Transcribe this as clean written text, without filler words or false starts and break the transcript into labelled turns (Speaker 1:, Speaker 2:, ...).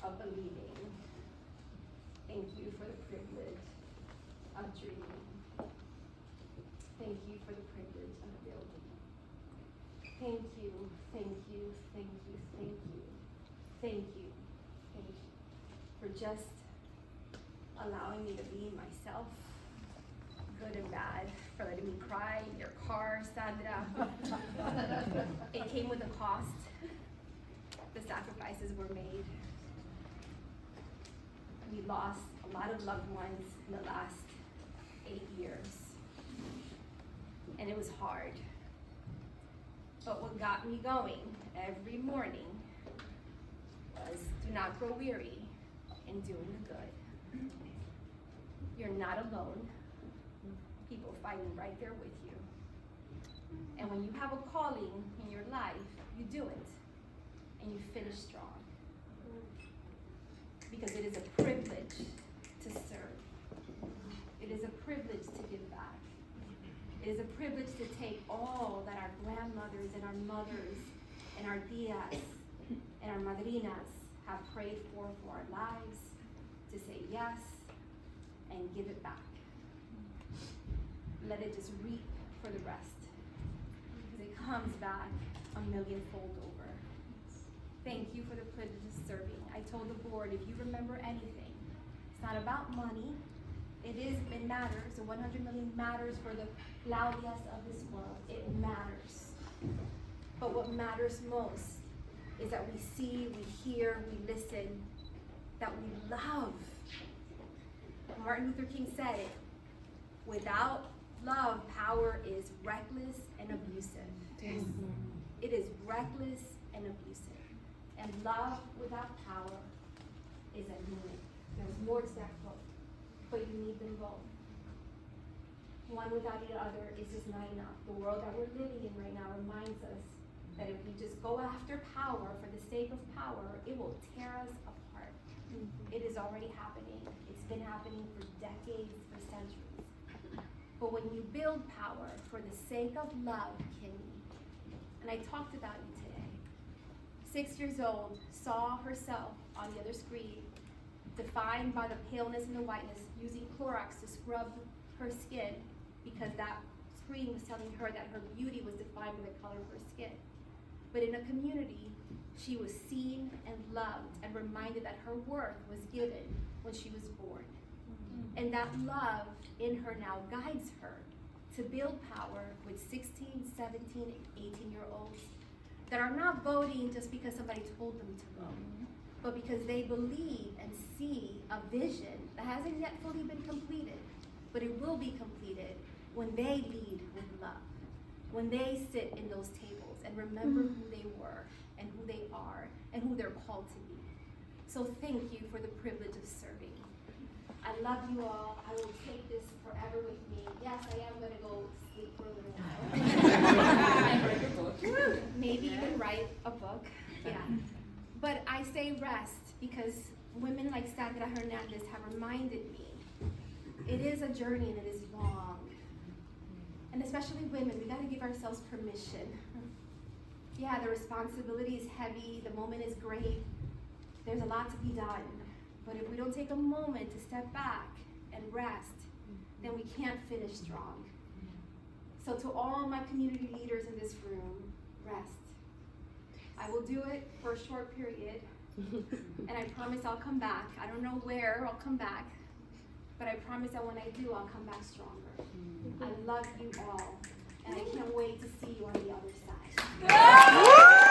Speaker 1: of believing. Thank you for the privilege of dreaming. Thank you for the privilege of building. Thank you, thank you, thank you, thank you, thank you, thank you for just allowing me to be myself, good and bad, for letting me cry in your car, Sandra. It came with a cost. The sacrifices were made. We lost a lot of loved ones in the last 8 years. And it was hard. But what got me going every morning was do not grow weary in doing the good. You're not alone. People fighting right there with you. And when you have a calling in your life, you do it. And you finish strong. Because it is a privilege to serve. It is a privilege to give back. It is a privilege to take all that our grandmothers and our mothers and our tias and our madrinas have prayed for our lives, to say yes and give it back. Let it just reap for the rest, because it comes back a millionfold over. Thank you for the privilege of serving. I told the board, if you remember anything, it's not about money. It matters. The 100 million matters for the Claudias of this world. It matters. But what matters most is that we see, we hear, we listen, that we love. Martin Luther King said it. Without love, power is reckless and abusive.
Speaker 2: Yes.
Speaker 1: It is reckless and abusive. And love without power is anemic. There's more to that quote, but you need them both. One without the other is just not enough. The world that we're living in right now reminds us that if we just go after power for the sake of power, it will tear us apart. It is already happening. It's been happening for decades, for centuries. But when you build power for the sake of love, Kimmy, and I talked about you today, 6 years old, saw herself on the other screen, defined by the paleness and the whiteness, using Clorox to scrub her skin because that screen was telling her that her beauty was defined by the color of her skin. But in a community, she was seen and loved and reminded that her worth was given when she was born. And that love in her now guides her to build power with 16, 17, and 18-year-olds that are not voting just because somebody told them to vote, but because they believe and see a vision that hasn't yet fully been completed, but it will be completed when they lead with love, when they sit in those tables and remember who they were and who they are and who they're called to be. So thank you for the privilege of serving. I love you all. I will take this forever with me. Yes, I am going to go sleep for a little while. Maybe even write a book. Yeah. But I say rest because women like Sandra Hernandez have reminded me it is a journey and it is long. And especially women, we got to give ourselves permission. Yeah, the responsibility is heavy. The moment is great. There's a lot to be done. But if we don't take a moment to step back and rest, then we can't finish strong. So to all my community leaders in this room, rest. I will do it for a short period, and I promise I'll come back. I don't know where I'll come back, but I promise that when I do, I'll come back stronger. I love you all, and I can't wait to see you on the other side.